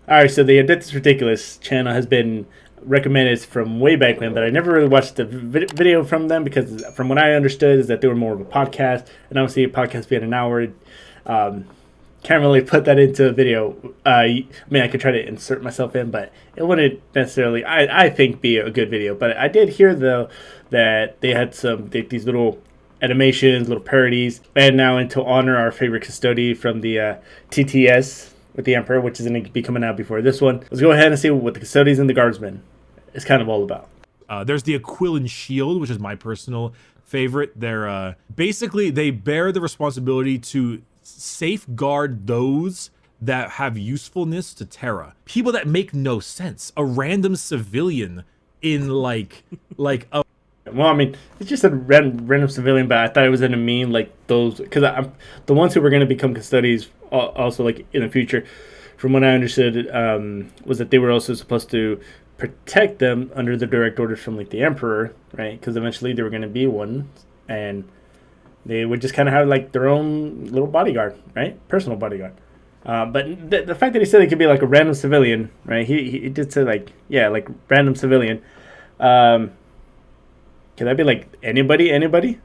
All right, so the Adeptus Ridiculous channel has been recommended from way back when, but I never really watched the video from them because, from what I understood, is that they were more of a podcast, and obviously a podcast being an hour, can't really put that into a video. I mean, I could try to insert myself in, but it wouldn't necessarily, I think, be a good video. But I did hear, though, that they had these little animations, little parodies, and now to honor our favorite custodian from the TTS with the Emperor, which is going to be coming out before this one. Let's go ahead and see what the Custodians and the Guardsmen is kind of all about. There's the Aquilin Shield, which is my personal favorite. They're basically, they bear the responsibility to safeguard those that have usefulness to Terra. People that make no sense. A random civilian in like a... Well, I mean, it's just a random civilian, but I thought it was going to mean like those, because the ones who were going to become custodians also like in the future, from what I understood, was that they were also supposed to protect them under the direct orders from like the Emperor, right? Because eventually they were going to be one, and they would just kind of have like their own little bodyguard, right? Personal bodyguard. But the fact that he said it could be like a random civilian, right? He did say like, yeah, like random civilian. Could that be like anybody?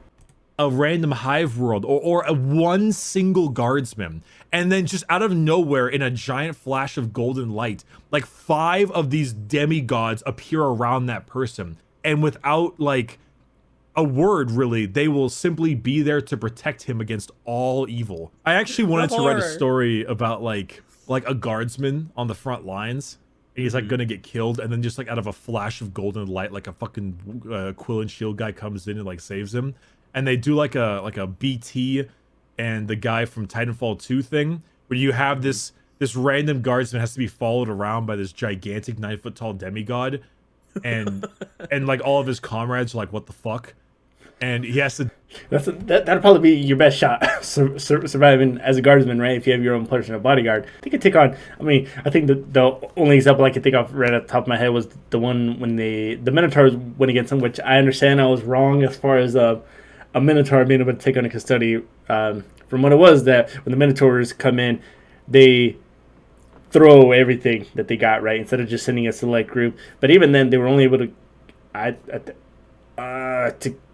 A random hive world or a one single guardsman, and then just out of nowhere in a giant flash of golden light, like 5 of these demigods appear around that person, and without like a word really, they will simply be there to protect him against all evil. I actually wanted to write a story about like a guardsman on the front lines. He's like gonna get killed, and then just like out of a flash of golden light, like a fucking Quill and Shield guy comes in and like saves him. And they do like a BT and the guy from Titanfall 2 thing, where you have this random guardsman has to be followed around by this gigantic 9-foot tall demigod, and like all of his comrades are like, what the fuck? And he has to... That'll probably be your best shot, surviving as a guardsman, right? If you have your own personal bodyguard. They could take on... I mean, I think the only example I could think of right at the top of my head was the one when the Minotaurs went against him, which I understand I was wrong as far as a Minotaur being able to take on a custodian. From what it was, that when the Minotaurs come in, they throw everything that they got, right? Instead of just sending a select group. But even then, they were only able to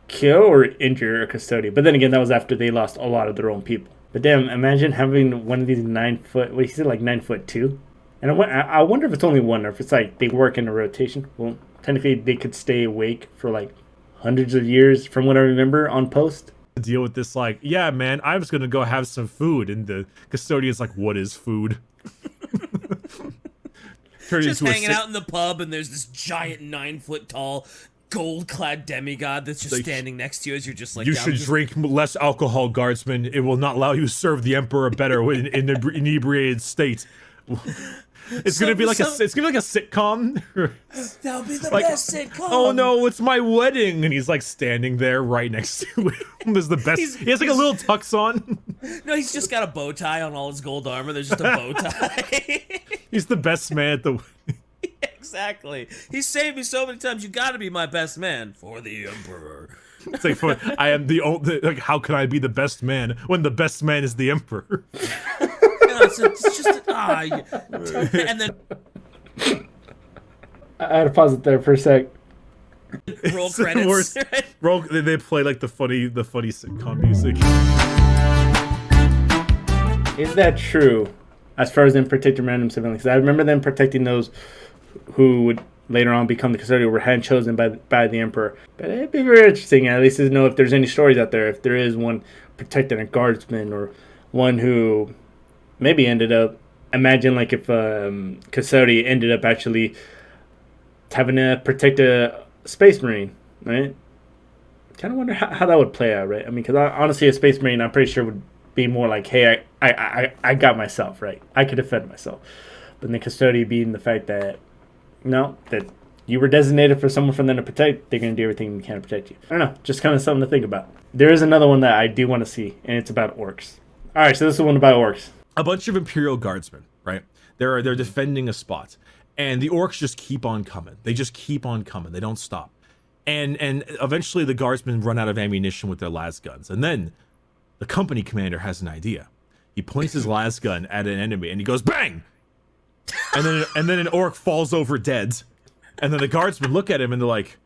kill or injure a custodian. But then again, that was after they lost a lot of their own people. But damn, imagine having one of these 9-foot... What, he said like 9'2"? And I wonder if it's only one, or if it's like they work in a rotation. Well, technically, they could stay awake for like hundreds of years, from what I remember, on post. Deal with this like, yeah, man, I was gonna go have some food, and the custodian's like, what is food? Just hanging out in the pub, and there's this giant 9-foot tall gold-clad demigod that's just like, standing next to you as you're just like... You should drink less alcohol, guardsman. It will not allow you to serve the Emperor better in an inebriated state. It's gonna be like a sitcom. That'll be the best sitcom. Oh no, it's my wedding, and he's like standing there right next to him. Is the best. He has like a little tux on. No, he's just got a bow tie on all his gold armor. There's just a bow tie. He's the best man at the wedding. Exactly. He saved me so many times. You got to be my best man for the Emperor. It's like, I am the only. Like, how can I be the best man when the best man is the Emperor? It's just and then I had to pause it there for a sec. Roll credits. They play like the funny sitcom music. Is that true? As far as them protecting random civilians, I remember them protecting those who would later on become the custodian, were hand chosen by the Emperor. But it'd be very interesting, at least, to know if there's any stories out there. If there is one protecting a guardsman, or one who maybe ended up... Imagine like if custodian ended up actually having to protect a space marine, right? Kind of wonder how that would play out, right? I mean, because honestly, a space marine, I'm pretty sure would be more like, hey, I got myself, right? I could defend myself. But the custodian being the fact that, no, that you were designated for someone for them to protect, they're going to do everything they can to protect you. I don't know, just kind of something to think about. There is another one that I do want to see, and it's about orcs. All right, so this is one about orcs. A bunch of Imperial guardsmen, right? They're defending a spot, and the orcs just keep on coming. They just keep on coming. They don't stop. And eventually the guardsmen run out of ammunition with their las guns, and then the company commander has an idea. He points his las gun at an enemy, and he goes, bang! and then an orc falls over dead, and then the guardsmen look at him and they're like,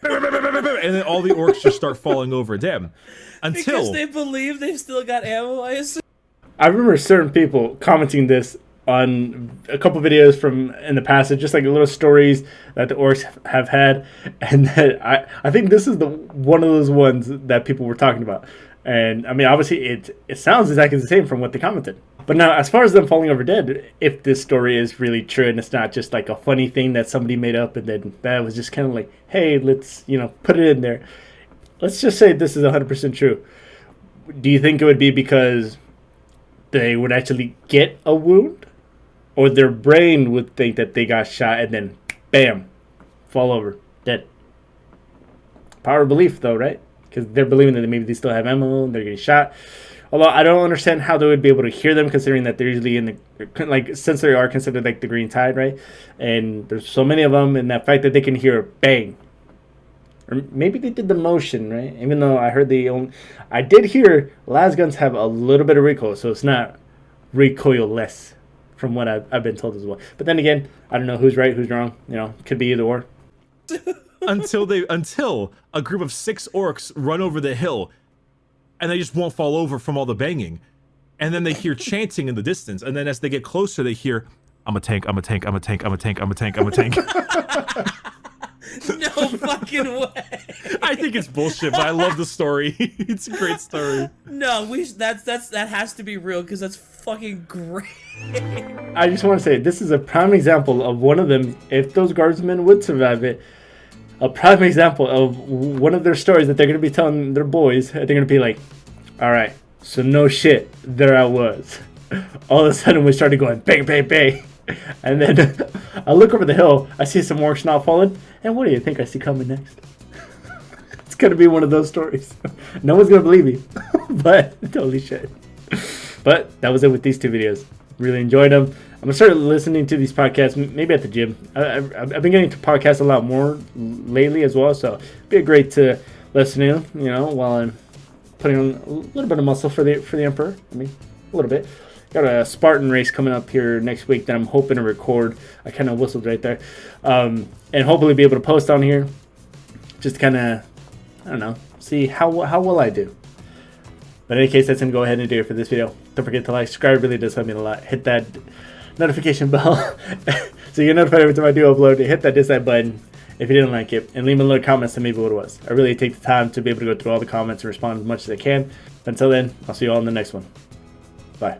and then all the orcs just start falling over dead Because they believe they've still got ammo, I assume. I remember certain people commenting this on a couple videos from in the past, just like little stories that the orcs have had, and that I think this is one of those ones that people were talking about. And I mean, obviously, it sounds exactly the same from what they commented. But now, as far as them falling over dead, if this story is really true and it's not just like a funny thing that somebody made up, and then that was just kind of like, hey, let's put it in there. Let's just say this is 100% true. Do you think it would be because they would actually get a wound, or their brain would think that they got shot and then, bam, fall over, dead? Power of belief, though, right? Because they're believing that maybe they still have ammo, they're getting shot. Although I don't understand how they would be able to hear them, considering that they're usually in the, like, since they are considered like the green tide, right? And there's so many of them, and that fact that they can hear a bang. Or maybe they did the motion, right? Even though I heard I did hear las guns have a little bit of recoil, so it's not recoil-less, from what I've been told as well. But then again, I don't know who's right, who's wrong. Could be either or. until a group of 6 orcs run over the hill, and they just won't fall over from all the banging. And then they hear chanting in the distance, and then as they get closer, they hear, I'm a tank, I'm a tank, I'm a tank, I'm a tank, I'm a tank, I'm a tank. No fucking way. I think it's bullshit, but I love the story. It's a great story. No, that has to be real, because that's fucking great. I just want to say, this is a prime example of one of them, if those guardsmen would survive it, a prime example of one of their stories that they're going to be telling their boys. They're going to be like, all right, so no shit, there I was. All of a sudden, we started going bang, bang, bang. And then I look over the hill, I see some orcs not falling, and what do you think I see coming next? It's going to be one of those stories. No one's going to believe me, but totally shit. But that was it with these 2 videos. Really enjoyed them. I'm going to start listening to these podcasts, maybe at the gym. I've been getting to podcasts a lot more lately as well, so it'd be great to listen in, while I'm putting on a little bit of muscle for the Emperor. I mean, a little bit. Got a Spartan race coming up here next week that I'm hoping to record. I kind of whistled right there. And hopefully be able to post on here. Just kind of, I don't know, see how will I do. But in any case, that's going to go ahead and do it for this video. Don't forget to like, subscribe. It really does help me a lot. Hit that notification bell so you get notified every time I do upload. Hit that dislike button if you didn't like it. And leave me a little comments to maybe what it was. I really take the time to be able to go through all the comments and respond as much as I can. Until then, I'll see you all in the next one. Bye.